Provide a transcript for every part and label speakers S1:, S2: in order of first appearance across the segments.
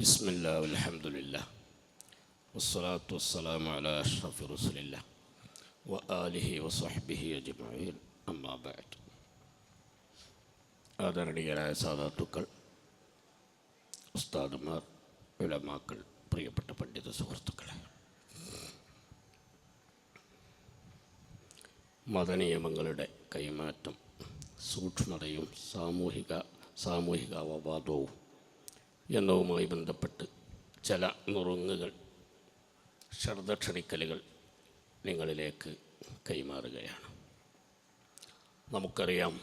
S1: بسم الله والحمد لله والصلاة والسلام على أشرف رسول الله وآله وصحبه أجمعين أما بعد. ആദരണീയരായ സാദാത്തുക്കൾ, ഉസ്താദുമാർ, ഉലമാക്കൾ, പ്രിയപ്പെട്ട പണ്ഡിത സുഹൃത്തുക്കളെ, മതനിയമങ്ങളുടെ കൈമാറ്റം സൂക്ഷ്മതയും സാമൂഹിക അവവാദവും എന്നതുമായി ബന്ധപ്പെട്ട് ചില നുറുങ്ങുകൾ, ശ്രദ്ധക്ഷണിക്കലുകൾ നിങ്ങളിലേക്ക് കൈമാറുകയാണ്. നമുക്കറിയാം,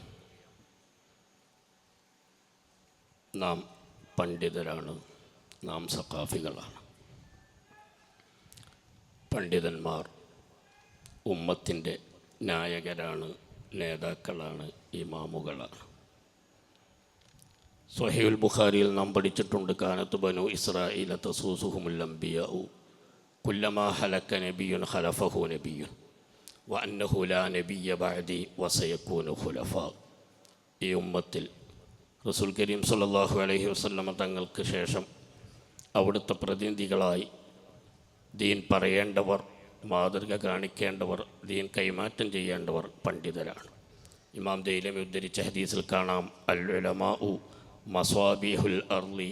S1: നാം പണ്ഡിതരാണ്, നാം സഖാഫികളാണ്. പണ്ഡിതന്മാർ ഉമ്മത്തിൻ്റെ നായകരാണ്, നേതാക്കളാണ്, ഇമാമുകളാണ്. സ്വഹീഹുൽ ബുഖാരിയിൽ നാം പഠിച്ചിട്ടുണ്ട്, കാനത്ത് ബനു ഇസ്രാഈല തസൂസുഹുമുൽ അംബിയാഉ കുല്ലമാ ഹലക നബിയ്യുൻ ഖലഫഹു നബിയ്യുൻ വഅന്നഹു ലാ നബിയ്യ ബഅദി വസയകൂനു ഖുലഫാ. ഈ ഉമ്മത്തിൽ റസൂൽ കരീം സല്ലല്ലാഹു അലൈഹി വസല്ലമ തങ്ങൾക്ക് ശേഷം അവിടുത്തെ പ്രതിനിധികളായി ദീൻ പറയേണ്ടവർ, മാതൃക കാണിക്കേണ്ടവർ, ദീൻ കൈമാറ്റം ചെയ്യേണ്ടവർ പണ്ഡിതരാണ്. ഇമാം ദൈലമി ഉദ്ധരിച്ച ഹദീസിൽ കാണാം, അൽ ഉലമാഉ മസ്വാബിഹുൽ അർളി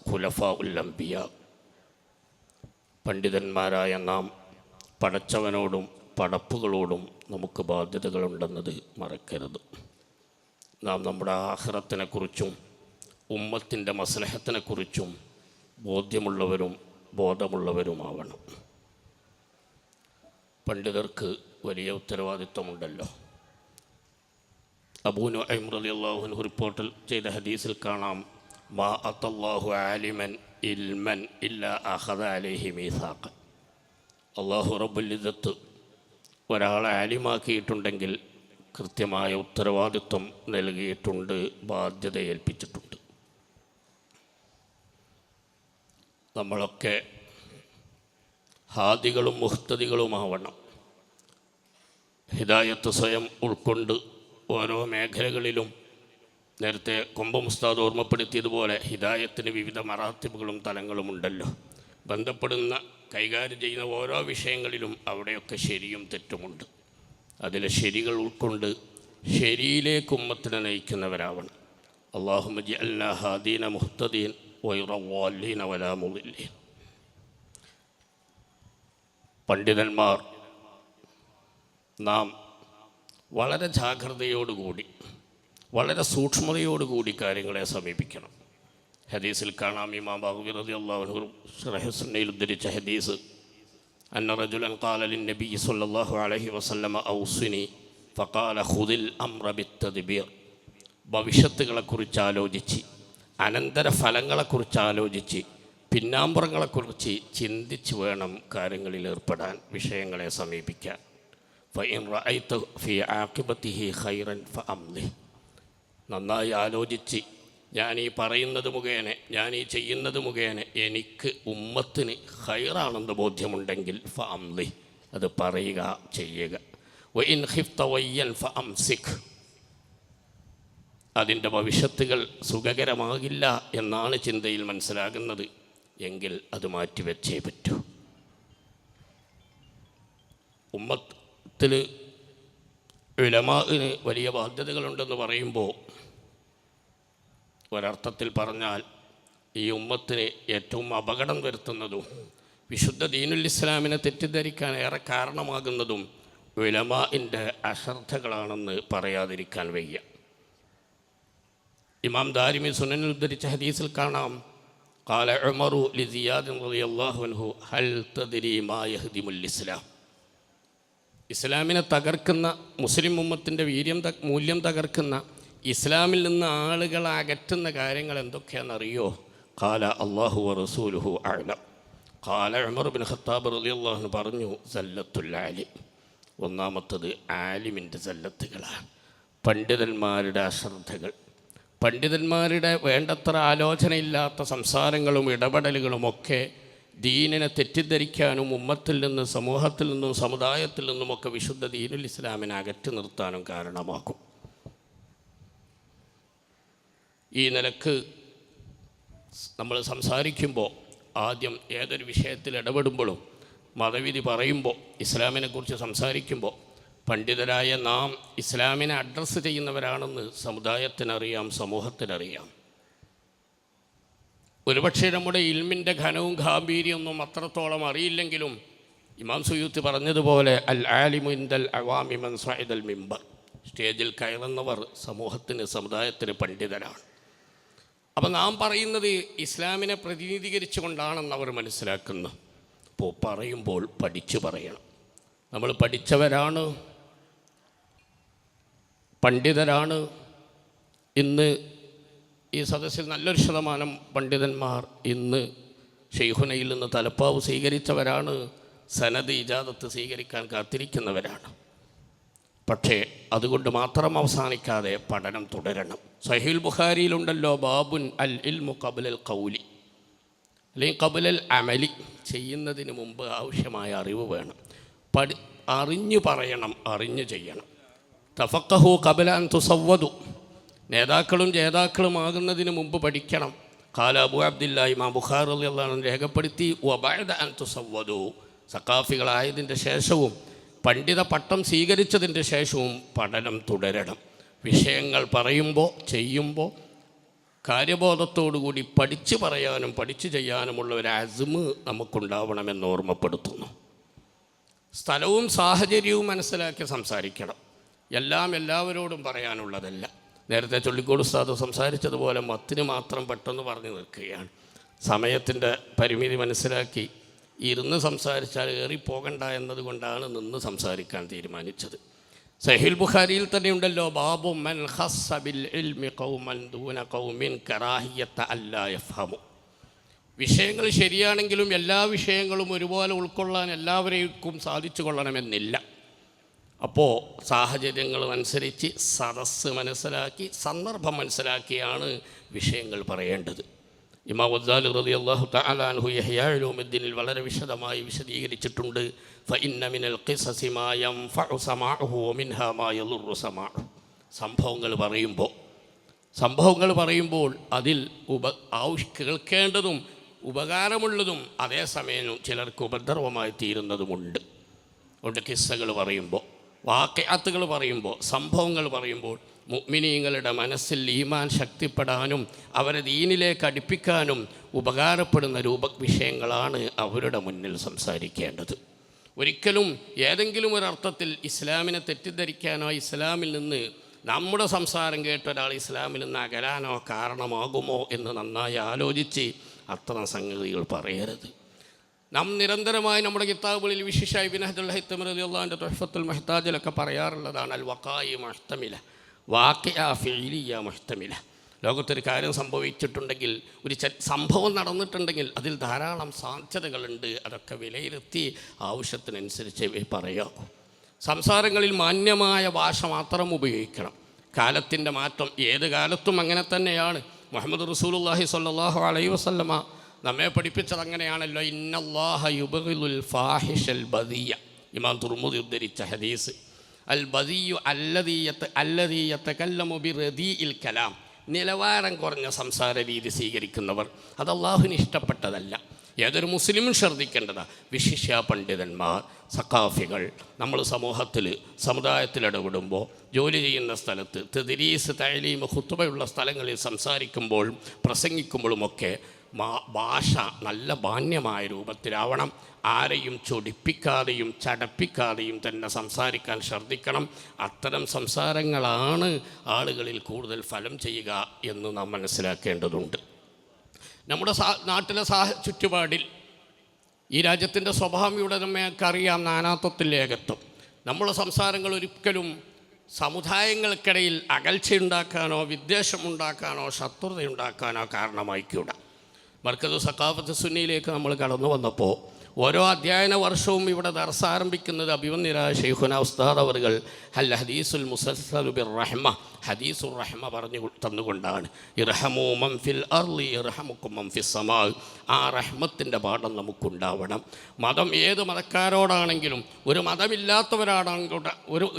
S1: ഖുലഫാഉൽ അംബിയാ. പണ്ഡിതന്മാരായ നാം പടച്ചവനോടും പടപ്പുകളോടും നമുക്ക് ബാധ്യതകളുണ്ടെന്നത് മറക്കരുത്. നാം നമ്മുടെ ആഖിറത്തിനെക്കുറിച്ചും ഉമ്മത്തിൻ്റെ മസ്ലഹത്തിനെക്കുറിച്ചും ബോധമുള്ളവരുമാവണം. പണ്ഡിതർക്ക് വലിയ ഉത്തരവാദിത്വമുണ്ടല്ലോ. അബൂ നുഐം റളിയല്ലാഹു അൻഹു റിപ്പോർട്ട് ചെയ്ത ഹദീസിൽ കാണാം, മാ അത്തല്ലാഹു ആലിമൻ ഇൽമൻ ഇല്ലാ അഖദ അലൈഹി മീസാഖ. അല്ലാഹു റബ്ബുൽ ഇസ്സത്ത് ഒരാളെ ആലിമാക്കിയിട്ടുണ്ടെങ്കിൽ കൃത്യമായ ഉത്തരവാദിത്വം നൽകിയിട്ടുണ്ട്, ബാധ്യത ഏൽപ്പിച്ചിട്ടുണ്ട്. നമ്മളൊക്കെ ഹാദികളും മുഹ്തദികളുമാവണം. ഹിദായത്ത് സ്വയം ഉൾക്കൊണ്ട് ഓരോ മേഖലകളിലും, നേരത്തെ കൊമ്പം ഉസ്താദ് ഓർമ്മപ്പെടുത്തിയതുപോലെ, ഹിദായത്തിന് വിവിധ മറാത്തിബുകളും തലങ്ങളും ഉണ്ടല്ലോ. ബന്ധപ്പെടുന്ന, കൈകാര്യം ചെയ്യുന്ന ഓരോ വിഷയങ്ങളിലും അവിടെയൊക്കെ ശരിയും തെറ്റുമുണ്ട്. അതിലെ ശരികൾ ഉൾക്കൊണ്ട് ശരിയിലേക്ക് ഉമ്മത്തിനെ നയിക്കുന്നവരാവണം. അല്ലാഹുമ്മ ജഅൽനാ ഹാദീന മുഹ്തദീൻ വഗൈറ ളാല്ലീന വലാ മുളില്ലീൻ. പണ്ഡിതന്മാർ നാം വളരെ ജാഗ്രതയോടുകൂടി, വളരെ സൂക്ഷ്മതയോടുകൂടി കാര്യങ്ങളെ സമീപിക്കണം. ഹദീസിൽ കാണാം, ഇമാം ബഖവി റളിയല്ലാഹു അൻഹു ശറഹ് സുന്നയിൽ ഉദ്ധരിച്ച ഹദീസ്, അന്ന റജുലൻ ഖാല ലിന്നബി സ്വല്ലല്ലാഹു അലൈഹി വസല്ലമ ഔസിനി ഫഖാല ഖുദിൽ അംറ ബിത്തദ്ബീർ. ഭവിഷ്യത്തുകളെക്കുറിച്ച് ആലോചിച്ച്, അനന്തരഫലങ്ങളെക്കുറിച്ച് ആലോചിച്ച്, പിന്നാമ്പുറങ്ങളെക്കുറിച്ച് ചിന്തിച്ച് വേണം കാര്യങ്ങളിൽ ഏർപ്പെടാൻ, വിഷയങ്ങളെ സമീപിക്കാൻ. ഫഇൻ റഅയ്ത ഫീ ആഖിബതിഹി ഖൈറൻ ഫഅംലിഹ്. നന്നായി ആലോചിച്ച്, ഞാൻ ഈ പറയുന്നത് മുഖേന, ഞാൻ ഈ ചെയ്യുന്നത് മുഖേന എനിക്ക് ഉമ്മത്തിന് ഖൈറാണെന്ന് ബോധ്യമുണ്ടെങ്കിൽ ഫഅംലിഹ്, അത് പറയുക, ചെയ്യുക. വഇൻ ഖിഫ്ത വയ്യൻ ഫഅംസിക്. അതിൻ്റെ ഭവിഷ്യത്തുകൾ സുഖകരമാകില്ല എന്നാണ് ചിന്തയിൽ മനസ്സിലാകുന്നത് എങ്കിൽ അത് മാറ്റിവെച്ചേ പറ്റൂ. ഉമ്മത്തിൽ ഉലമാഇന് വലിയ ബാധ്യതകളുണ്ടെന്ന് പറയുമ്പോൾ, ഒരർത്ഥത്തിൽ പറഞ്ഞാൽ ഈ ഉമ്മത്തിന് ഏറ്റവും അപകടം വരുത്തുന്നതും വിശുദ്ധ ദീനുൽ ഇസ്ലാമിനെ തെറ്റിദ്ധരിക്കാൻ ഏറെ കാരണമാകുന്നതും ഉലമാഇൻ്റെ അശ്രദ്ധകളാണെന്ന് പറയാതിരിക്കാൻ വയ്യ. ഇമാം ദാരിമി സുനനിൽ ഉദ്ധരിച്ച ഹദീസിൽ കാണാം, ഖാല ഉമറു ലി സിയാദ് റളിയല്ലാഹു അൻഹു ഹൽ തദ്രി മാ യഹ്ദിമുൽ ഇസ്ലാം. ഇസ്ലാമിനെ തകർക്കുന്ന, മുസ്ലിം ഉമ്മത്തിൻ്റെ മൂല്യം തകർക്കുന്ന, ഇസ്ലാമിൽ നിന്ന് ആളുകളെ അകറ്റുന്ന കാര്യങ്ങൾ എന്തൊക്കെയാണെന്നറിയോ? ഖാല അല്ലാഹു വറസൂലുഹു അഅലം. ഖാല ഉമർ ഇബ്നു ഖത്താബ് റളിയല്ലാഹു അൻഹു പറഞ്ഞു, സല്ലത്തുൽ ആലിം. ഒന്നാമത്തത് ആലിമിൻ്റെ സല്ലത്തുകളാണ്, പണ്ഡിതന്മാരുടെ അശ്രദ്ധകൾ. പണ്ഡിതന്മാരുടെ വേണ്ടത്ര ആലോചനയില്ലാത്ത സംസാരങ്ങളും ഇടപെടലുകളുമൊക്കെ ദീനിനെ തെറ്റിദ്ധരിക്കാനും ഉമ്മത്തിൽ നിന്ന്, സമൂഹത്തിൽ നിന്നും, സമുദായത്തിൽ നിന്നുമൊക്കെ വിശുദ്ധ ദീനുൽ ഇസ്ലാമിനെ അകറ്റി നിർത്താനും കാരണമാക്കും. ഈ നിലക്ക് നമ്മൾ സംസാരിക്കുമ്പോൾ ആദ്യം ഏതൊരു വിഷയത്തിൽ ഇടപെടുമ്പോഴും മതവിധി പറയുമ്പോൾ ഇസ്ലാമിനെക്കുറിച്ച് സംസാരിക്കുമ്പോൾ പണ്ഡിതരായ നാം ഇസ്ലാമിനെ അഡ്രസ്സ് ചെയ്യുന്നവരാണെന്ന് സമുദായത്തിനറിയാം, സമൂഹത്തിനറിയാം. ഒരുപക്ഷെ നമ്മുടെ ഇൽമിൻ്റെ ഘനവും ഗാംഭീര്യമൊന്നും അത്രത്തോളം അറിയില്ലെങ്കിലും ഇമാം സുയൂത്തി പറഞ്ഞതുപോലെ അൽ ആലിമു ഇൻദൽ അവാമി മൻ സഅദൽ മിമ്പർ, സ്റ്റേജിൽ കയറുന്നവർ സമൂഹത്തിന്, സമുദായത്തിന് പണ്ഡിതരാണ്. അപ്പം നാം പറയുന്നത് ഇസ്ലാമിനെ പ്രതിനിധീകരിച്ചു കൊണ്ടാണെന്ന് അവർ മനസ്സിലാക്കുന്നു. അപ്പോൾ പറയുമ്പോൾ പഠിച്ചു പറയണം. നമ്മൾ പഠിച്ചവരാണ്, പണ്ഡിതരാണ്. ഇന്ന് ഈ സദസ്സിൽ നല്ലൊരു ശതമാനം പണ്ഡിതന്മാർ ഇന്ന് ഷെയ്ഖുനയിൽ നിന്ന് തലപ്പാവ് സ്വീകരിച്ചവരാണ്, സനദ് ഇജാദത്ത് സ്വീകരിക്കാൻ കാത്തിരിക്കുന്നവരാണ്. പക്ഷേ അതുകൊണ്ട് മാത്രം അവസാനിക്കാതെ പഠനം തുടരണം. സഹീഹുൽ ബുഖാരിയിലുണ്ടല്ലോ ബാബുൻ അൽ ഇൽമു ഖബ്ലൽ ഖൗലി, അല്ലെങ്കിൽ ഖബ്ലൽ അമലി, ചെയ്യുന്നതിന് മുമ്പ് ആവശ്യമായ അറിവ് വേണം. അറിഞ്ഞു പറയണം, അറിഞ്ഞു ചെയ്യണം. തഫഖഹു ഖബ്ല അൻ തുസവ്വദു, നേതാക്കളും ജേതാക്കളുമാകുന്നതിന് മുമ്പ് പഠിക്കണം. ഖാല അബൂ അബ്ദില്ലാ ഇമാം ബുഖാരി റളിയല്ലാഹു അൻഹു രേഖപ്പെടുത്തി, വബഅദ അൻ തുസവ്വദു, സഖാഫികളായതിൻ്റെ ശേഷവും പണ്ഡിത പട്ടം സ്വീകരിച്ചതിൻ്റെ ശേഷവും പഠനം തുടരണം. വിഷയങ്ങൾ പറയുമ്പോൾ ചെയ്യുമ്പോൾ കാര്യബോധത്തോടുകൂടി പഠിച്ചു പറയാനും പഠിച്ചു ചെയ്യാനുമുള്ള ഒരു അസ്മ് നമുക്കുണ്ടാവണമെന്ന് ഓർമ്മപ്പെടുത്തുന്നു. സ്ഥലവും സാഹചര്യവും മനസ്സിലാക്കി സംസാരിക്കണം. എല്ലാം എല്ലാവരോടും പറയാനുള്ളതല്ല. നേരത്തെ ചൊല്ലിക്കോട് ഉസ്താദ് സംസാരിച്ചതുപോലെ മത്തിന് മാത്രം പെട്ടെന്ന് പറഞ്ഞു നിൽക്കുകയാണ്. സമയത്തിൻ്റെ പരിമിതി മനസ്സിലാക്കി ഇരുന്ന് സംസാരിച്ചാൽ ഏറിപ്പോകണ്ട എന്നതുകൊണ്ടാണ് നിന്ന് സംസാരിക്കാൻ തീരുമാനിച്ചത്. സഹീഹുൽ ബുഖാരിയിൽ തന്നെ ഉണ്ടല്ലോ ബാബു മൻ ഖസ്സ ബിൽ ഇൽമി ഖൗമൻ ദൂന ഖൗമിൻ കറാഹിയത അല്ലാ യഫ്ഹമു. വിഷയങ്ങൾ ശരിയാണെങ്കിലും എല്ലാ വിഷയങ്ങളും ഒരുപോലെ ഉൾക്കൊള്ളാൻ എല്ലാവരേക്കും സാധിച്ചു കൊള്ളണമെന്നില്ല. അപ്പോൾ സാഹചര്യങ്ങൾ അനുസരിച്ച് സദസ്സ് മനസ്സിലാക്കി സന്ദർഭം മനസ്സിലാക്കിയാണ് വിഷയങ്ങൾ പറയേണ്ടത്. ഇമാം ഗസാലി റളിയല്ലാഹു തആല അൻഹു ഇഹ്യാ ഉലൂമുദ്ദീനിൽ വളരെ വിശദമായി വിശദീകരിച്ചിട്ടുണ്ട്. ഫഇന്ന മിനൽ ഖിസസി മാ യൻഫഉ സമാഉഹു വമിൻഹാ മാ യളുറു സമാഉഹു. സംഭവങ്ങൾ പറയുമ്പോൾ അതിൽ കേൾക്കേണ്ടതും ഉപകാരമുള്ളതും അതേസമയം ചിലർക്ക് ഉപദ്രവമായി തീരുന്നതുമുണ്ട്. അതുകൊണ്ട് കിസ്സകൾ പറയുമ്പോൾ, വാഖിഅത്തുകൾ പറയുമ്പോൾ, സംഭവങ്ങൾ പറയുമ്പോൾ മുഅ്മിനീങ്ങളുടെ മനസ്സിൽ ഈമാൻ ശക്തിപ്പെടാനും അവരെ ദീനിലേക്ക് അടുപ്പിക്കാനും ഉപകാരപ്പെടുന്ന വിഷയങ്ങളാണ് അവരുടെ മുന്നിൽ സംസാരിക്കേണ്ടത്. ഒരിക്കലും ഏതെങ്കിലും ഒരർത്ഥത്തിൽ ഇസ്ലാമിനെ തെറ്റിദ്ധരിക്കാനോ ഇസ്ലാമിൽ നിന്ന് നമ്മുടെ സംസാരം കേട്ട ഒരാൾ ഇസ്ലാമിൽ നിന്ന് അകലാനോ കാരണമാകുമോ എന്ന് നന്നായി ആലോചിച്ച് അത്തരം സംഗതികൾ പറയരുത്. നാം നിരന്തരമായി നമ്മുടെ കിതാബുകളിൽ വിശിഷ്യ ഇബ്നു ഹജർ അൽ ഹൈതമി റളിയല്ലാഹു അൻഹു തുഹ്ഫത്തുൽ മുഹ്താജിലൊക്കെ പറയാറുള്ളതാണ് അൽ വഖായി മുഹ്തമില, വാഖിഅ ഫിഇലിയ മുഹ്തമില. ലോകത്തൊരു കാര്യം സംഭവിച്ചിട്ടുണ്ടെങ്കിൽ, ഒരു സംഭവം നടന്നിട്ടുണ്ടെങ്കിൽ അതിൽ ധാരാളം സാധ്യതകളുണ്ട്. അതൊക്കെ വിലയിരുത്തി ആവശ്യത്തിനനുസരിച്ച് പറയാം. സംസാരങ്ങളിൽ മാന്യമായ ഭാഷ മാത്രം ഉപയോഗിക്കണം. കാലത്തിൻ്റെ മാറ്റം ഏത് കാലത്തും അങ്ങനെ തന്നെയാണ്. മുഹമ്മദ് റസൂലുള്ളാഹി സ്വല്ലല്ലാഹു അലൈഹി വസല്ലമ നമ്മെ പഠിപ്പിച്ചത് അങ്ങനെയാണല്ലോ. ഇന്നല്ലാഹ യുബ്ഗിദുൽ ഫാഹിഷൽ ബദിയ, ഇമാം തുർമുദി ഉദ്ധരിച്ച ഹദീസ്. അൽ ബദിയു അല്ലദീ യതകല്ലമു ബിറദീഇൽ കലാം, നിലവാരം കുറഞ്ഞ സംസാര രീതി സ്വീകരിക്കുന്നവർ. അത് അല്ലാഹുവിന് ഇഷ്ടപ്പെട്ടതല്ല. ഏതൊരു മുസ്ലിമും ശ്രദ്ധിക്കേണ്ടതാണ്. വിശിഷ്യ പണ്ഡിതന്മാർ, സഖാഫികൾ, നമ്മൾ സമുദായത്തിൽ ഇടപെടുമ്പോൾ, ജോലി ചെയ്യുന്ന സ്ഥലത്ത്, തദ്രീസ്, തഅലീം, ഖുത്ബയുള്ള സ്ഥലങ്ങളിൽ സംസാരിക്കുമ്പോൾ, പ്രസംഗിക്കുമ്പോഴുമൊക്കെ ഭാഷ നല്ല മാന്യമായ രൂപത്തിലാവണം. ആരെയും ചൊടിപ്പിക്കാതെയും ചടപ്പിക്കാതെയും തന്നെ സംസാരിക്കാൻ ശ്രദ്ധിക്കണം. അത്തരം സംസാരങ്ങളാണ് ആളുകളിൽ കൂടുതൽ ഫലം ചെയ്യുക എന്ന് നാം മനസ്സിലാക്കേണ്ടതുണ്ട്. നമ്മുടെ നാട്ടിലെ ചുറ്റുപാടിൽ ഈ രാജ്യത്തിൻ്റെ സ്വഭാവം ഇവിടെ നമ്മൾക്ക് അറിയാം, നാനാത്വത്തിൽ ഏകത്വം. നമ്മുടെ സംസാരങ്ങൾ ഒരിക്കലും സമുദായങ്ങൾക്കിടയിൽ അകൽച്ചയുണ്ടാക്കാനോ വിദ്വേഷമുണ്ടാക്കാനോ ശത്രുതയുണ്ടാക്കാനോ കാരണമായിക്കൂടാ. മർക്കസ് സഖാഫത്ത് സുന്നിയിലേക്ക് നമ്മൾ കടന്നു വന്നപ്പോൾ ഓരോ അധ്യയന വർഷവും ഇവിടെ ദർസ് ആരംഭിക്കുന്നത് അഭിമന്യരായ ശൈഖുന ഉസ്താദ് അവറുകൾ അൽ ഹദീസുൽ മുസൽസലു ബിർ റഹ്മ, ഹദീസുർ റഹ്മ പറഞ്ഞു തന്നുകൊണ്ടാണ്. ഇർഹമു മൻ ഫിൽ അർളി യർഹമുക്കും മൻ ഫിസ് സമാ. ആ റഹ്മത്തിൻ്റെ പാഠം നമുക്കുണ്ടാവണം. മതം ഏത് മതക്കാരോടാണെങ്കിലും, ഒരു മതമില്ലാത്തവരാണെങ്കിലും,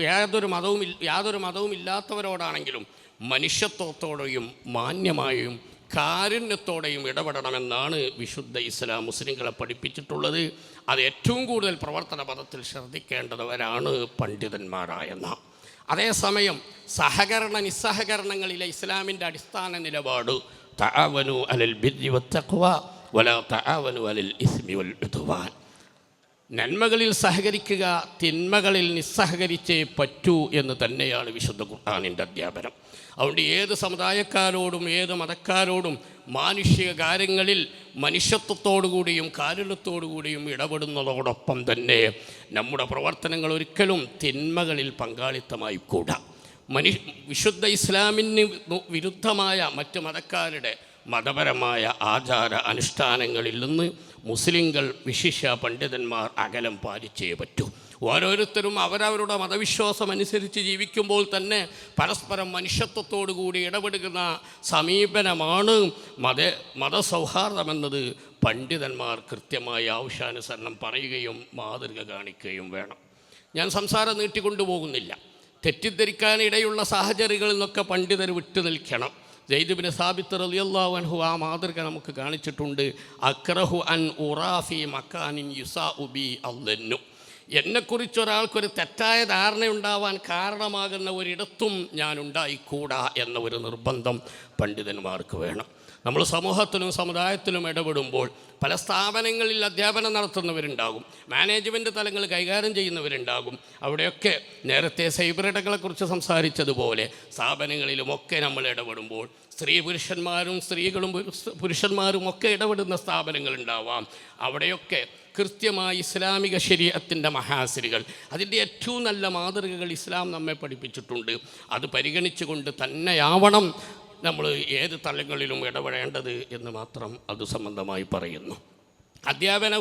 S1: യാതൊരു മതവും ഇല്ലാത്തവരോടാണെങ്കിലും മനുഷ്യത്വത്തോടെയും മാന്യമായും കാരുണ്യത്തോടെയും ഇടപെടണമെന്നാണ് വിശുദ്ധ ഇസ്ലാം മുസ്ലിങ്ങളെ പഠിപ്പിച്ചിട്ടുള്ളത്. അത് ഏറ്റവും കൂടുതൽ പ്രവർത്തന പദത്തിൽ ശ്രദ്ധിക്കേണ്ടവരാണ് പണ്ഡിതന്മാരായ നാം. അതേസമയം സഹകരണ നിസ്സഹകരണങ്ങളിലെ ഇസ്ലാമിൻ്റെ അടിസ്ഥാന നിലപാട് തആവനു അലൽ ബിർരി വത്തഖ്വ വലാ തആവനു അലൽ ഇസ്മി വൽ ഉദ്വാൻ. നന്മകളിൽ സഹകരിക്കുക, തിന്മകളിൽ നിസ്സഹകരിച്ചേ പറ്റൂ എന്ന് തന്നെയാണ് വിശുദ്ധ ഖുർആനിൻ്റെ അധ്യാപനം. അതുകൊണ്ട് ഏത് സമുദായക്കാരോടും ഏത് മതക്കാരോടും മാനുഷിക കാര്യങ്ങളിൽ മനുഷ്യത്വത്തോടുകൂടിയും കാരുണ്യത്തോടുകൂടിയും ഇടപെടുന്നതോടൊപ്പം തന്നെ നമ്മുടെ പ്രവർത്തനങ്ങൾ ഒരിക്കലും തിന്മകളിൽ പങ്കാളിത്തമായി കൂടാ. വിശുദ്ധ ഇസ്ലാമിന് വിരുദ്ധമായ മറ്റ് മതക്കാരുടെ മതപരമായ ആചാര അനുഷ്ഠാനങ്ങളിൽ നിന്ന് മുസ്ലിങ്ങൾ വിശിഷ്യ പണ്ഡിതന്മാർ അകലം പാലിച്ചേ പറ്റൂ. ഓരോരുത്തരും അവരവരുടെ മതവിശ്വാസം അനുസരിച്ച് ജീവിക്കുമ്പോൾ തന്നെ പരസ്പരം മനുഷ്യത്വത്തോടുകൂടി ഇടപെടുന്ന സമീപനമാണ് മതസൗഹാർദ്ദമെന്നത് പണ്ഡിതന്മാർ കൃത്യമായി ആവശ്യാനുസരണം പറയുകയും മാതൃക കാണിക്കുകയും വേണം. ഞാൻ സംസാരം നീട്ടിക്കൊണ്ടുപോകുന്നില്ല. തെറ്റിദ്ധരിക്കാനിടയുള്ള സാഹചര്യങ്ങളിൽ നിന്നൊക്കെ പണ്ഡിതർ വിട്ടു നിൽക്കണം. സെയ്ദ് ബിൻ സാബിത്ത് റളിയല്ലാഹു അൻഹു ആ മാതൃക നമുക്ക് കാണിച്ചിട്ടുണ്ട്. അക്റഹു അൻ ഉറാഫി മക്കാനിൻ യുസാഉ ബി അല്ലന്നു. എന്നെക്കുറിച്ചൊരാൾക്കൊരു തെറ്റായ ധാരണയുണ്ടാവാൻ കാരണമാകുന്ന ഒരിടത്തും ഞാൻ ഉണ്ടായിക്കൂടാ എന്ന ഒരു നിർബന്ധം പണ്ഡിതന്മാർക്ക് വേണം. നമ്മൾ സമൂഹത്തിലും സമുദായത്തിലും ഇടപെടുമ്പോൾ പല സ്ഥാപനങ്ങളിൽ അധ്യാപനം നടത്തുന്നവരുണ്ടാകും, മാനേജ്മെൻറ്റ് തലങ്ങൾ കൈകാര്യം ചെയ്യുന്നവരുണ്ടാകും. അവിടെയൊക്കെ നേരത്തെ സൈബർ ഇടങ്ങളെക്കുറിച്ച് സംസാരിച്ചതുപോലെ സ്ഥാപനങ്ങളിലുമൊക്കെ നമ്മൾ ഇടപെടുമ്പോൾ പുരുഷന്മാരും സ്ത്രീകളും പുരുഷന്മാരും ഒക്കെ ഇടപെടുന്ന സ്ഥാപനങ്ങളുണ്ടാവാം. അവിടെയൊക്കെ കൃത്യമായി ഇസ്ലാമിക ശരീഅത്തിൻ്റെ മഹാസിരികൾ, അതിൻ്റെ ഏറ്റവും നല്ല മാതൃകകൾ ഇസ്ലാം നമ്മെ പഠിപ്പിച്ചിട്ടുണ്ട്. അത് പരിഗണിച്ചുകൊണ്ട് തന്നെയാവണം നമ്മൾ ഏത് തലങ്ങളിലും ഇടപെടേണ്ടത് എന്ന് മാത്രം അത് സംബന്ധമായി പറയുന്നു. അധ്യാപന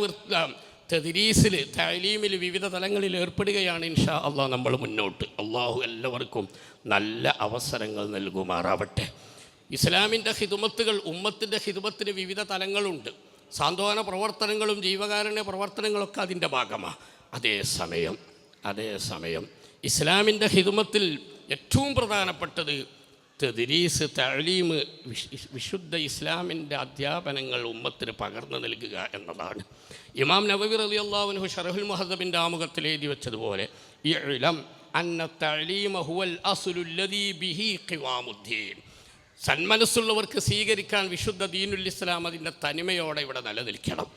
S1: തദ്രീസിൽ തഅലീമിൽ വിവിധ തലങ്ങളിൽ ഏർപ്പെടുകയാണ് ഇൻഷാ അള്ളാഹ് നമ്മൾ മുന്നോട്ട്. അള്ളാഹു എല്ലാവർക്കും നല്ല അവസരങ്ങൾ നൽകുമാറാവട്ടെ. ഇസ്ലാമിൻ്റെ ഹിദുമത്തുകൾ, ഉമ്മത്തിൻ്റെ ഹിദുമത്തിന് വിവിധ തലങ്ങളുണ്ട്. സാന്ത്വന പ്രവർത്തനങ്ങളും ജീവകാരുണ്യ പ്രവർത്തനങ്ങളൊക്കെ അതിൻ്റെ ഭാഗമാണ്. അതേസമയം ഇസ്ലാമിൻ്റെ ഹിദുമത്തിൽ ഏറ്റവും പ്രധാനപ്പെട്ടത് തദ്രീസ്, തഅലീം, വിശുദ്ധ ഇസ്ലാമിൻ്റെ അധ്യാപനങ്ങൾ ഉമ്മത്തിന് പകർന്നു നൽകുക എന്നതാണ്. ഇമാം നവവി റളിയല്ലാഹു അൻഹു ശറഹുൽ മുഹദ്ദബിൻ്റെ ആമുഖത്തിൽ എഴുതി വെച്ചതുപോലെ ഇഅ്ലം അന്ന തഅലീമ ഹുവൽ അസ്ലു അല്ലദീ ബിഹി ഖിവാമുദ്ദീൻ. സന്മനസ്സുള്ളവർക്ക് സ്വീകരിക്കാൻ വിശുദ്ധ ദീനുൽ ഇസ്ലാം അതിൻ്റെ തനിമയോടെ ഇവിടെ നിലനിൽക്കണം.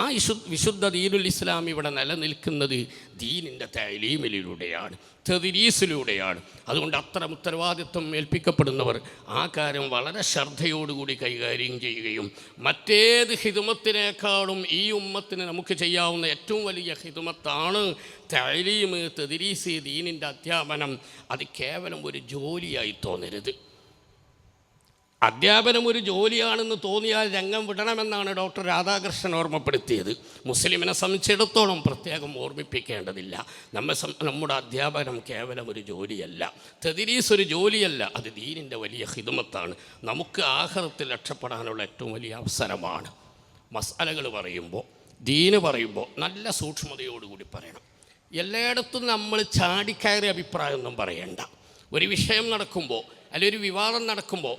S1: ആ വിശുദ്ധ ദീനുൽ ഇസ്ലാം ഇവിടെ നിലനിൽക്കുന്നത് ദീനിൻ്റെ തഅലീമിലൂടെയാണ്, തദ്രീസിലൂടെയാണ്. അതുകൊണ്ട് അത്തരം ഉത്തരവാദിത്വം ഏൽപ്പിക്കപ്പെടുന്നവർ ആ കാര്യം വളരെ ശ്രദ്ധയോടുകൂടി കൈകാര്യം ചെയ്യുകയും മറ്റേത് ഹിദുമത്തിനേക്കാളും ഈ ഉമ്മത്തിന് നമുക്ക് ചെയ്യാവുന്ന ഏറ്റവും വലിയ ഹിദുമത്താണ് തഅലീം, തദ്രീസ്, ദീനിൻ്റെ അധ്യാപനം. അത് കേവലം ഒരു ജോലിയായി തോന്നരുത്. അധ്യാപനം ഒരു ജോലിയാണെന്ന് തോന്നിയാൽ രംഗം വിടണമെന്നാണ് ഡോക്ടർ രാധാകൃഷ്ണൻ ഓർമ്മപ്പെടുത്തിയത്. മുസ്ലിമിനെ സംബന്ധിച്ചിടത്തോളം പ്രത്യേകം ഓർമ്മിപ്പിക്കേണ്ടതില്ല. നമ്മുടെ അധ്യാപനം കേവലം ഒരു ജോലിയല്ല, തദ്രീസ് ഒരു ജോലിയല്ല, അത് ദീനിൻ്റെ വലിയ ഖിദ്മത്താണ്. നമുക്ക് ആഖിറത്തിൽ രക്ഷപ്പെടാനുള്ള ഏറ്റവും വലിയ അവസരമാണ്. മസ്അലകൾ പറയുമ്പോൾ, ദീന് പറയുമ്പോൾ നല്ല സൂക്ഷ്മതയോടുകൂടി പറയണം. എല്ലായിടത്തും നമ്മൾ ചാടിക്കയറിയ അഭിപ്രായമൊന്നും പറയണ്ട. ഒരു വിഷയം നടക്കുമ്പോൾ അല്ലെങ്കിൽ ഒരു വിവാദം നടക്കുമ്പോൾ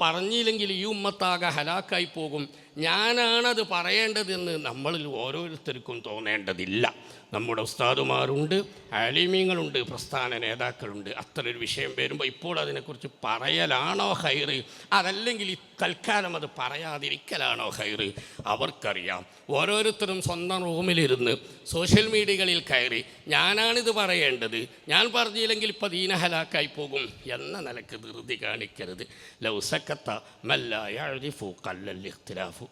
S1: പറഞ്ഞില്ലെങ്കിൽ ഈ ഉമ്മത്താകെ ഹലാക്കായി പോകും, ഞാനാണത് പറയേണ്ടതെന്ന് നമ്മളിൽ ഓരോരുത്തർക്കും തോന്നേണ്ടതില്ല. നമ്മുടെ ഉസ്താദുമാരുണ്ട്, ആലിമീങ്ങളുണ്ട്, പ്രസ്ഥാന നേതാക്കളുണ്ട്. അത്തരൊരു വിഷയം വരുമ്പോൾ ഇപ്പോൾ അതിനെക്കുറിച്ച് പറയലാണോ ഹൈറ്, അതല്ലെങ്കിൽ തൽക്കാലം അത് പറയാതിരിക്കലാണോ ഹൈറ്, അവർക്കറിയാം. ഓരോരുത്തരും സ്വന്തം റൂമിലിരുന്ന് സോഷ്യൽ മീഡിയകളിൽ കയറി ഞാനാണിത് പറയേണ്ടത്, ഞാൻ പറഞ്ഞില്ലെങ്കിൽ ഇപ്പോൾ ദീന ഹലാക്കായി പോകും എന്ന നിലക്ക് ധൃതി കാണിക്കരുത്. ലൗസക്കത്ത മല്ല യഅരിഫു ഖല്ലൽ ഇഖ്തിലാഫു.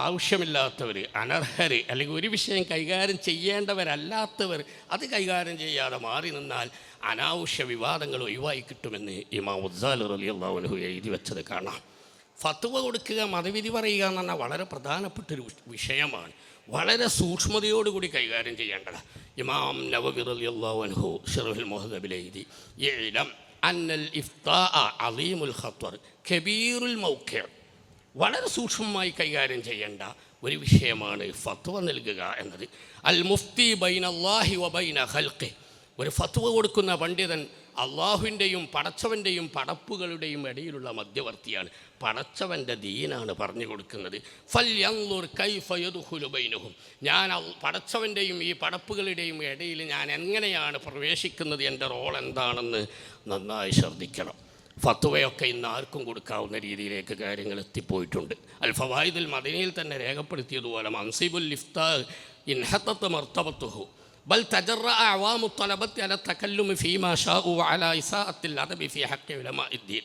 S1: ആവശ്യമില്ലാത്തവർ, അനർഹർ, അല്ലെങ്കിൽ ഒരു വിഷയം കൈകാര്യം ചെയ്യേണ്ടവരല്ലാത്തവർ അത് കൈകാര്യം ചെയ്യാതെ മാറി നിന്നാൽ അനാവശ്യ വിവാദങ്ങൾ ഒഴിവായി കിട്ടുമെന്ന് ഇമാം ഗസാലി റളിയല്ലാഹു അൻഹു എഴുതി വെച്ചത് കാണാം. ഫത്വ കൊടുക്കുക, മതവിധി പറയുക എന്ന് പറഞ്ഞാൽ വളരെ പ്രധാനപ്പെട്ടൊരു വിഷയമാണ്. വളരെ സൂക്ഷ്മതയോടുകൂടി കൈകാര്യം ചെയ്യേണ്ടത്. ഇമാം നവവി റളിയല്ലാഹു അൻഹു ശറഹുൽ മുഹദ്ദബിൽ എഴുതി ഇഅ്ലം അന്നൽ ഇഫ്താഅ അളീമുൽ ഖത്വർ കബീറുൽ മൗഖിഅ. വളരെ സൂക്ഷ്മമായി കൈകാര്യം ചെയ്യേണ്ട ഒരു വിഷയമാണ് ഫത്വ നൽകുക എന്നത്. അൽ മുഫ്തി ബൈനല്ലാഹി വ ബൈന ഖൽഖി. ഒരു ഫത്വ കൊടുക്കുന്ന പണ്ഡിതൻ അള്ളാഹുവിൻ്റെയും പടച്ചവൻ്റെയും പടപ്പുകളുടെയും ഇടയിലുള്ള മധ്യവർത്തിയാണ്. പടച്ചവൻ്റെ ദീനാണ് പറഞ്ഞു കൊടുക്കുന്നത്. ഫൽയൻളുർ കൈഫ യദ്ഖുലു ബൈനഹും, ഞാൻ പടച്ചവൻ്റെയും ഈ പടപ്പുകളുടെയും ഇടയിൽ ഞാൻ എങ്ങനെയാണ് പ്രവേശിക്കുന്നത്, എൻ്റെ റോൾ എന്താണെന്ന് നന്നായി ശ്രദ്ധിക്കണം. ഫത്വയൊക്കെ ഇന്ന് ആർക്കും കൊടുക്കാവുന്ന രീതിയിലേക്ക് കാര്യങ്ങൾ എത്തിപ്പോയിട്ടുണ്ട്. അൽ ഫവായിദുൽ മദനിയിൽ തന്നെ രേഖപ്പെടുത്തിയതുപോലെ മൻസിബുൽ ഇഫ്താ ഇൻഹത്തത്ത് മർത്തബത്തുഹു ബൽ തജറഅ അവാമു തലബത്തി അല തകല്ലുമി ഫീമാ ഷാഉ അല ഇസാഅത്തിൽ അദബി ഫീ ഹഖ്ഖി ഉലമാഇദ്ദീൻ.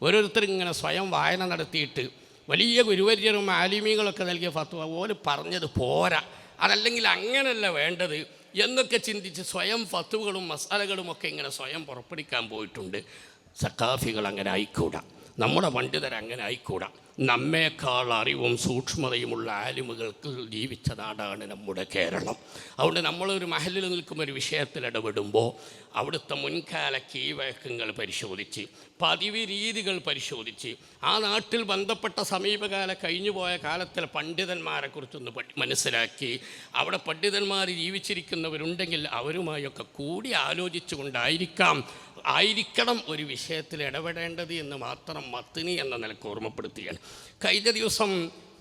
S1: ഓരോരുത്തർ ഇങ്ങനെ സ്വയം വായന നടത്തിയിട്ട് വലിയ ഗുരുവര്യരും ആലിമീങ്ങളൊക്കെ നൽകിയ ഫത്വ പോലെ പറഞ്ഞത് പോരാ, അതല്ലെങ്കിൽ അങ്ങനെയല്ല വേണ്ടത് എന്നൊക്കെ ചിന്തിച്ച് സ്വയം ഫത്വകളും മസാലകളും ഒക്കെ ഇങ്ങനെ സ്വയം പുറപ്പെടുവിക്കാൻ പോയിട്ടുണ്ട്. സഖാഫികൾ അങ്ങനെ ആയിക്കൂടാ, നമ്മുടെ പണ്ഡിതർ അങ്ങനെ ആയിക്കൂടാ. നമ്മേക്കാൾ അറിവും സൂക്ഷ്മതയുമുള്ള ആലിമുകൾക്ക് ജീവിച്ച നാടാണ് നമ്മുടെ കേരളം. അതുകൊണ്ട് നമ്മളൊരു മഹലിൽ നിൽക്കുന്ന ഒരു വിഷയത്തിൽ ഇടപെടുമ്പോൾ അവിടുത്തെ മുൻകാല കീഴ്വഴക്കങ്ങൾ പരിശോധിച്ച് പതിവ് രീതികൾ പരിശോധിച്ച് ആ നാട്ടിൽ ബന്ധപ്പെട്ട സമീപകാല കഴിഞ്ഞുപോയ കാലത്തിലെ പണ്ഡിതന്മാരെക്കുറിച്ചൊന്ന് മനസ്സിലാക്കി അവിടെ പണ്ഡിതന്മാർ ജീവിച്ചിരിക്കുന്നവരുണ്ടെങ്കിൽ അവരുമായൊക്കെ കൂടി ആലോചിച്ചു കൊണ്ടായിരിക്കണം ഒരു വിഷയത്തിൽ ഇടപെടേണ്ടത് എന്ന് മാത്രം മത്തിനി എന്ന നിലക്ക് ഓർമ്മപ്പെടുത്തുകയാണ്. കഴിഞ്ഞ ദിവസം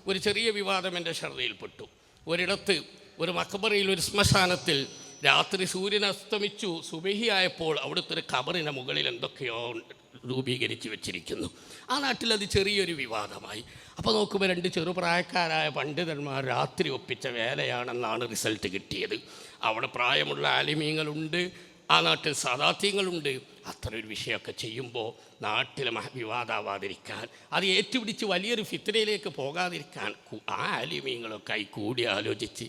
S1: ഒരു ചെറിയ വിവാദം എൻ്റെ ശ്രദ്ധയിൽപ്പെട്ടു. ഒരിടത്ത് ഒരു മക്ബറയിൽ ഒരു ശ്മശാനത്തിൽ രാത്രി സൂര്യൻ അസ്തമിച്ചു, സുബഹിയായപ്പോൾ അവിടുത്തെ ഒരു ഖബറിന് മുകളിൽ എന്തൊക്കെയോ രൂപീകരിച്ച് വെച്ചിരിക്കുന്നു. ആ നാട്ടിൽ അത് ചെറിയൊരു വിവാദമായി. അപ്പോൾ നോക്കുമ്പോൾ 2 ചെറുപ്രായക്കാരായ പണ്ഡിതന്മാർ രാത്രി ഒപ്പിച്ച വേലയാണെന്നാണ് റിസൾട്ട് കിട്ടിയത്. അവിടെ പ്രായമുള്ള ആലിമീങ്ങളുണ്ട്, ആ നാട്ടിൽ സാദാത്യങ്ങളുണ്ട്. അത്ര ഒരു വിഷയമൊക്കെ ചെയ്യുമ്പോൾ നാട്ടിൽ വിവാദമാവാതിരിക്കാൻ, അത് ഏറ്റുപിടിച്ച് വലിയൊരു ഫിത്നയിലേക്ക് പോകാതിരിക്കാൻ ആ ആലിമീങ്ങളൊക്കെ ആയി കൂടി ആലോചിച്ച്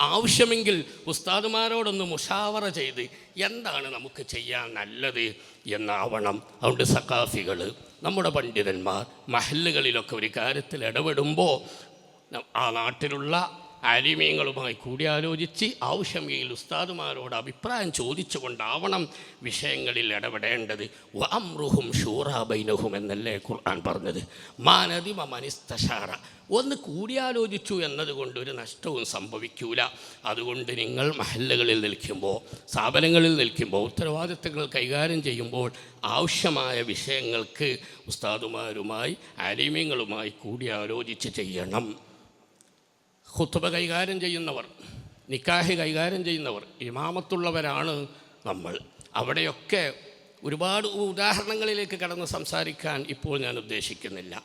S1: ആവശ്യമെങ്കിൽ ഉസ്താദുമാരോടൊന്ന് മുഷാവറ ചെയ്ത് എന്താണ് നമുക്ക് ചെയ്യാൻ നല്ലത് എന്നാവണം. അതുകൊണ്ട് സഖാഫികൾ, നമ്മുടെ പണ്ഡിതന്മാർ മഹല്ലുകളിലൊക്കെ ഒരു കാര്യത്തിൽ ഇടപെടുമ്പോൾ ആ നാട്ടിലുള്ള ആലിമീങ്ങളുമായി കൂടിയാലോചിച്ച് ആവശ്യമെങ്കിൽ ഉസ്താദുമാരോട് അഭിപ്രായം ചോദിച്ചുകൊണ്ടാവണം വിഷയങ്ങളിൽ ഇടപെടേണ്ടത്. വഅംറുഹും ശൂറാ ബൈനഹും എന്നല്ലേ ഖുർആൻ പറഞ്ഞത്. മാനദിമ മനിസ്തശാറ, ഒന്ന് കൂടിയാലോചിച്ചു എന്നതുകൊണ്ട് ഒരു നഷ്ടവും സംഭവിക്കൂല. അതുകൊണ്ട് നിങ്ങൾ മഹല്ലുകളിൽ നിൽക്കുമ്പോൾ, സ്ഥാപനങ്ങളിൽ നിൽക്കുമ്പോൾ, ഉത്തരവാദിത്തങ്ങൾ കൈകാര്യം ചെയ്യുമ്പോൾ ആവശ്യമായ വിഷയങ്ങൾക്ക് ഉസ്താദുമാരുമായി ആലിമീങ്ങളുമായി കൂടിയാലോചിച്ച് ചെയ്യണം. ഖുത്ബ കൈകാര്യം ചെയ്യുന്നവർ, നിക്കാഹ് കൈകാര്യം ചെയ്യുന്നവർ, ഇമാമത്തുള്ളവരാണ് നമ്മൾ. അവിടെയൊക്കെ ഒരുപാട് ഉദാഹരണങ്ങളിലേക്ക് കടന്ന് സംസാരിക്കാൻ ഇപ്പോൾ ഞാൻ ഉദ്ദേശിക്കുന്നില്ല.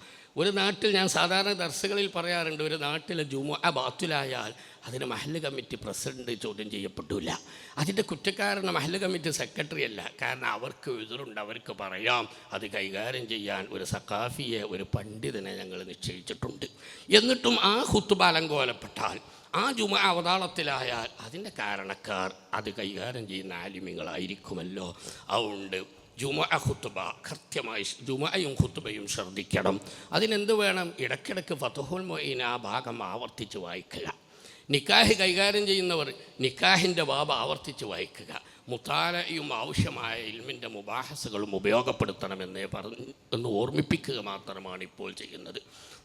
S1: ഒരു നാട്ടിൽ ഞാൻ സാധാരണ ദർസുകളിൽ പറയാറുണ്ട്, ഒരു നാട്ടിലെ ജുമുഅ ബാത്തിലായാൽ അതിന് മഹല്ല് കമ്മിറ്റി പ്രസിഡന്റ് ചോദ്യം ചെയ്യപ്പെട്ടില്ല. അതിൻ്റെ കുറ്റക്കാരൻ മഹല്ല് കമ്മിറ്റി സെക്രട്ടറി അല്ല. കാരണം അവർക്ക് എതിരുണ്ട്, അവർക്ക് പറയാം. അത് കൈകാര്യം ചെയ്യാൻ ഒരു സഖാഫിയെ, ഒരു പണ്ഡിതനെ ഞങ്ങൾ നിശ്ചയിച്ചിട്ടുണ്ട്. എന്നിട്ടും ആ ഖുത്ബ അലങ്കോലപ്പെട്ടാൽ, ആ ജുമുഅ അവതാളത്തിലായാൽ അതിൻ്റെ കാരണക്കാർ അത് കൈകാര്യം ചെയ്യുന്ന ആലിമീങ്ങളായിരിക്കുമല്ലോ. അതുകൊണ്ട് ജുമുഅ ഖുത്ബ കൃത്യമായി ജുമുഅയും ഖുത്ബയും ശ്രദ്ധിക്കണം. അതിനെന്ത് വേണം? ഇടയ്ക്കിടയ്ക്ക് ഫത്ഹുൽ മുഈൻ ആ ഭാഗം ആവർത്തിച്ച് വായിക്കുക. നിക്കാഹ് കൈകാര്യം ചെയ്യുന്നവർ നിക്കാഹിൻ്റെ ബാബ് ആവർത്തിച്ച് വായിക്കുക. മുതാലയും ആവശ്യമായ ഇൽമിൻ്റെ മുബാഹസുകളും ഉപയോഗപ്പെടുത്തണമെന്ന് ഓർമ്മിപ്പിക്കുക മാത്രമാണ് ഇപ്പോൾ ചെയ്യുന്നത്.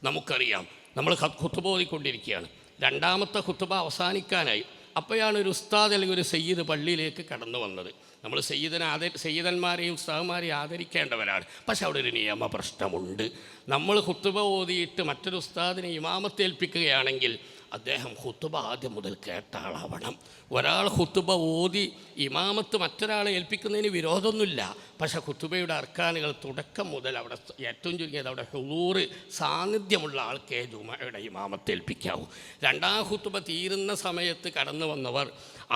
S1: നമുക്കറിയാം, നമ്മൾ ഖുത്ബ ഓതിക്കൊണ്ടിരിക്കുകയാണ്, രണ്ടാമത്തെ ഖുത്ബ അവസാനിക്കാനായി. അപ്പോഴാണ് ഒരു ഉസ്താദ് അല്ലെങ്കിൽ ഒരു സയ്യിദ് പള്ളിയിലേക്ക് കടന്നു വന്നത്. നമ്മൾ സയ്യിദന്മാരെയും ഉസ്താദന്മാരെയും ആദരിക്കേണ്ടവരാണ്. പക്ഷെ അവിടെ ഒരു നിയമ പ്രശ്നമുണ്ട്. നമ്മൾ ഖുത്ബ ഓതിയിട്ട് മറ്റൊരു ഉസ്താദിനെ ഇമാമത്തേൽപ്പിക്കുകയാണെങ്കിൽ അദ്ദേഹം ഖുത്ബ ആദ്യം മുതൽ കേട്ട ആളാവണം. ഒരാൾ ഖുത്ബ ഓതി ഇമാമത്ത് മറ്റൊരാളെ ഏൽപ്പിക്കുന്നതിന് വിരോധമൊന്നുമില്ല. പക്ഷേ ഖുത്ബയുടെ അർക്കാനുകൾ തുടക്കം മുതൽ അവിടെ ഏറ്റവും ചുരുങ്ങിയത് അവിടെ ഹുളൂറ് സാന്നിധ്യമുള്ള ആൾക്കേ ജുമയുടെ ഇമാമത്ത് ഏൽപ്പിക്കാവൂ. രണ്ടാം ഖുത്ബ തീരുന്ന സമയത്ത് കടന്നു വന്നവർ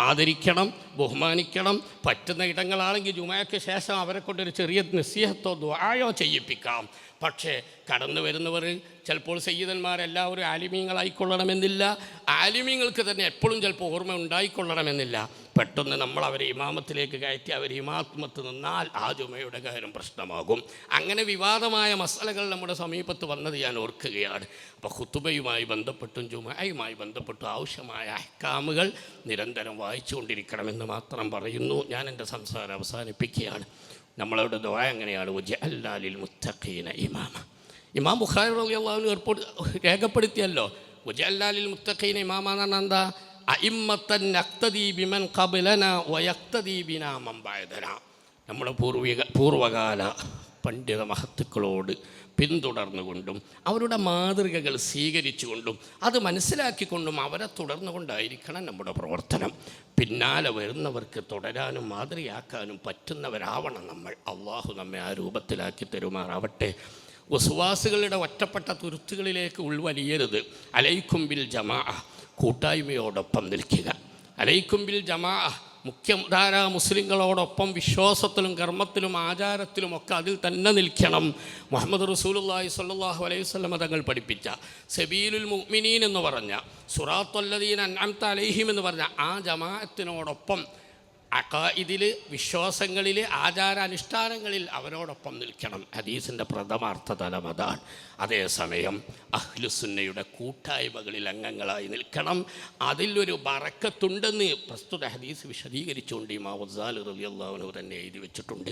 S1: ആദരിക്കണം, ബഹുമാനിക്കണം. പറ്റുന്ന ഇടങ്ങളാണെങ്കിൽ ജുമയ്ക്ക് ശേഷം അവരെ കൊണ്ടൊരു ചെറിയ നസീഹത്തോ ദുആയോ ചെയ്യിപ്പിക്കാം. പക്ഷേ കടന്നു വരുന്നവർ ചിലപ്പോൾ സയ്യിദന്മാരെല്ലാവരും ആലിമീങ്ങളായിക്കൊള്ളണമെന്നില്ല. ആലിമീങ്ങൾക്ക് തന്നെ എപ്പോഴും ചിലപ്പോൾ ഓർമ്മ ഉണ്ടായിക്കൊള്ളണമെന്നില്ല. പെട്ടെന്ന് നമ്മൾ അവരെ ഇമാമത്തിലേക്ക് കയറ്റി അവർ ഇമാമത്ത് നിന്നാൽ ആ ജുമയുടെ കാര്യം പ്രശ്നമാകും. അങ്ങനെ വിവാദമായ മസലകൾ നമ്മുടെ സമീപത്ത് വന്നത് ഞാൻ ഓർക്കുകയാണ്. അപ്പോൾ ഖുത്ബയുമായി ബന്ധപ്പെട്ടും ജുമയുമായി ബന്ധപ്പെട്ടും ആവശ്യമായ അഹ്കാമുകൾ നിരന്തരം വായിച്ചുകൊണ്ടിരിക്കണമെന്ന് മാത്രം പറയുന്നു. ഞാൻ എൻ്റെ സംസാരം അവസാനിപ്പിക്കുകയാണ്. നമ്മളവിടെ ദുആ എങ്ങനെയാണ്? വജഅൽനാ ലിൽ മുത്തഖീന ഇമാമ. ഇമാം ബുഖാരി റളിയല്ലാഹു അൻഹു രേഖപ്പെടുത്തിയല്ലോ, വജഅൽനാ ലിൽ മുത്തഖീന ഇമാമ എന്ന് പറഞ്ഞാൽ എന്താ? അഇമ്മത്തൻ നഖ്തദി ബിമൻ ഖബലനാ വയഖ്തദി ബിനാ മൻ ബഅദനാ. നമ്മുടെ പൂർവകാല പണ്ഡിത മഹത്തുക്കളോട് പിന്തുടർന്നുകൊണ്ടും അവരുടെ മാതൃകകൾ സ്വീകരിച്ചുകൊണ്ടും അത് മനസ്സിലാക്കിക്കൊണ്ടും അവരെ തുടർന്നുകൊണ്ടായിരിക്കണം നമ്മുടെ പ്രവർത്തനം. പിന്നാലെ വരുന്നവർക്ക് തുടരാനും മാതൃകയാക്കാനും പറ്റുന്നവരാവണം നമ്മൾ. അള്ളാഹു നമ്മെ ആ രൂപത്തിലാക്കി തരുമാറാവട്ടെ. വസ്വാസുകളുടെ ഒറ്റപ്പെട്ട തുരുത്തുകളിലേക്ക് ഉൾവലിയരുത്. അലൈക്കും ബിൽ ജമാ, കൂട്ടായ്മയോടൊപ്പം നിൽക്കുക. അലൈക്കും ബിൽ ജമാ, മുഖ്യധാരാ മുസ്ലിങ്ങളോടൊപ്പം വിശ്വാസത്തിലും കർമ്മത്തിലും ആചാരത്തിലുമൊക്കെ അതിൽ തന്നെ നിൽക്കണം. മുഹമ്മദ് റസൂലുള്ളാഹി സ്വല്ലല്ലാഹു അലൈഹി വസല്ലം തങ്ങൾ പഠിപ്പിച്ച സബീലുൽ മുഅ്മിനീൻ എന്ന് പറഞ്ഞ സിറാത്തുല്ലദീന അൻഅംത അലൈഹിം എന്ന് പറഞ്ഞ ആ ജമാഅത്തിനോടൊപ്പം അഖായിദിൽ, വിശ്വാസങ്ങളിൽ, ആചാരാനുഷ്ഠാനങ്ങളിൽ അവരോടൊപ്പം നിൽക്കണം. ഹദീസിൻ്റെ പ്രഥമാർത്ഥ തലം അതാണ്. അതേസമയം അഹ്ലുസുന്നയുടെ കൂട്ടായ്മകളിൽ അംഗങ്ങളായി നിൽക്കണം. അതിലൊരു ബറക്കത്തുണ്ടെന്ന് പ്രസ്തുത ഹദീസ് വിശദീകരിച്ചുകൊണ്ട് ഇമാം ഗസാലി റളിയല്ലാഹു അൻഹു തന്നെ എഴുതി വെച്ചിട്ടുണ്ട്.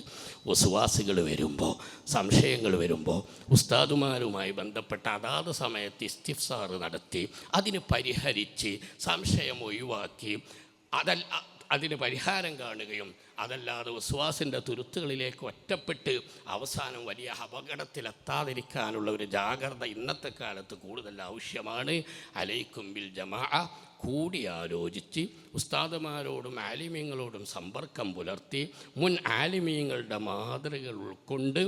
S1: വസ്വാസികൾ വരുമ്പോൾ, സംശയങ്ങൾ വരുമ്പോൾ ഉസ്താദുമാരുമായി ബന്ധപ്പെട്ട അതാത് സമയത്ത് ഇസ്തിഫ്സാർ നടത്തി അതിന് പരിഹരിച്ച് സംശയം ഒഴിവാക്കി അതിന് പരിഹാരം കാണുകയും അതല്ലാതെ വസ്വാസിൻ്റെ തുരുത്തുകളിലേക്ക് ഒറ്റപ്പെട്ട് അവസാനം വലിയ അപകടത്തിലെത്താതിരിക്കാനുള്ള ഒരു ജാഗ്രത ഇന്നത്തെ കാലത്ത് കൂടുതൽ ആവശ്യമാണ്. അലൈക്കും ബിൽ ജമാ, കൂടിയാലോചിച്ച് ഉസ്താദുമാരോടും ആലിമീങ്ങളോടും സമ്പർക്കം പുലർത്തി മുൻ ആലിമീങ്ങളുടെ മാതൃകകൾ ഉൾക്കൊണ്ട്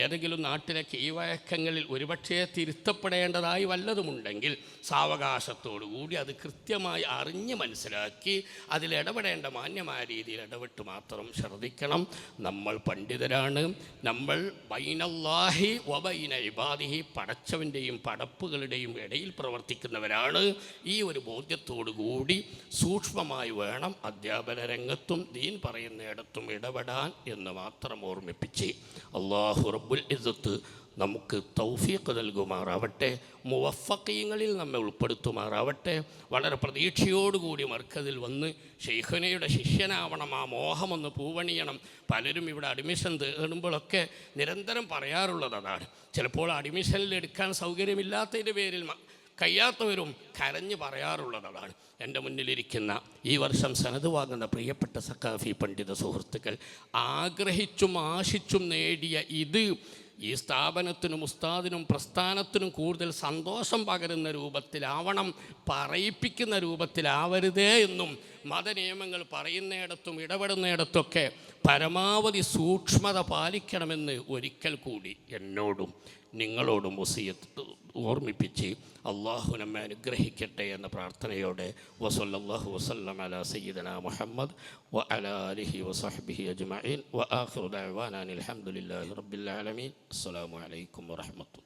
S1: ഏതെങ്കിലും നാട്ടിലെ കീഴ്വഴക്കങ്ങളിൽ ഒരുപക്ഷേ തിരുത്തപ്പെടേണ്ടതായി വല്ലതുമുണ്ടെങ്കിൽ സാവകാശത്തോടു കൂടി അത് കൃത്യമായി അറിഞ്ഞ് മനസ്സിലാക്കി അതിലിടപെടേണ്ട മാന്യമായ രീതിയിൽ ഇടപെട്ട് മാത്രം ശ്രദ്ധിക്കണം. നമ്മൾ പണ്ഡിതരാണ്. നമ്മൾ ബൈനല്ലാഹി വബൈന ഇബാദിഹി, പടച്ചവൻ്റെയും പടപ്പുകളുടെയും ഇടയിൽ പ്രവർത്തിക്കുന്നവരാണ്. ഈ ഒരു ബോധ്യത്തോടുകൂടി സൂക്ഷ്മമായി വേണം അധ്യാപന രംഗത്തും ദീൻ പറയുന്നിടത്തും ഇടപെടാൻ എന്ന് മാത്രം ഓർമ്മിപ്പിച്ച് അല്ലാഹു റബ്ബുൽ ഇസ്സത്ത് നമുക്ക് തൗഫീഖ് നൽകുമാറാവട്ടെ. മുവഫഖീങ്ങളിൽ നമ്മെ ഉൾപ്പെടുത്തുമാറാവട്ടെ. വളരെ പ്രതീക്ഷയോടുകൂടി മർക്കസിൽ വന്ന് ശൈഖുനയുടെ ശിഷ്യനാവണം, ആ മോഹമൊന്ന് പൂവണിയണം. പലരും ഇവിടെ അഡ്മിഷൻ തേടുമ്പോഴൊക്കെ നിരന്തരം പറയാറുള്ളത് അതാണ്. ചിലപ്പോൾ അഡ്മിഷനിൽ എടുക്കാൻ സൗകര്യമില്ലാത്തതിൻ്റെ പേരിൽ കഴിയാത്തവരും കരഞ്ഞ് പറയാറുള്ളതാണ്. എൻ്റെ മുന്നിലിരിക്കുന്ന ഈ വർഷം സനത് വാങ്ങുന്ന പ്രിയപ്പെട്ട സഖാഫി പണ്ഡിത സുഹൃത്തുക്കൾ ആഗ്രഹിച്ചും ആശിച്ചും നേടിയ ഇത് ഈ സ്ഥാപനത്തിനും ഉസ്താദിനും പ്രസ്ഥാനത്തിനും കൂടുതൽ സന്തോഷം പകരുന്ന രൂപത്തിലാവണം, പറയിപ്പിക്കുന്ന രൂപത്തിലാവരുതേ എന്നും മതനിയമങ്ങൾ പറയുന്നിടത്തും ഇടപെടുന്നിടത്തൊക്കെ പരമാവധി സൂക്ഷ്മത പാലിക്കണമെന്ന് ഒരിക്കൽ കൂടി എന്നോടും നിങ്ങളോടും വസിയത്ത് ഓർമ്മിപ്പിച്ച് അള്ളാഹു നമ്മെ അനുഗ്രഹിക്കട്ടെ എന്ന പ്രാർത്ഥനയോടെ വസല്ലല്ലാഹു വസല്ലം അലാ സയ്യിദനാ മുഹമ്മദ് വ അലാ ആലിഹി വസഹ്ബിഹി അജ്മഈൻ വ ആഖിറു ദഅ്വാനാ അൽഹംദുലില്ലാഹി റബ്ബിൽ ആലമീൻ. അസ്സലാമു അലൈക്കും വറഹ്മത്തുള്ളാഹി.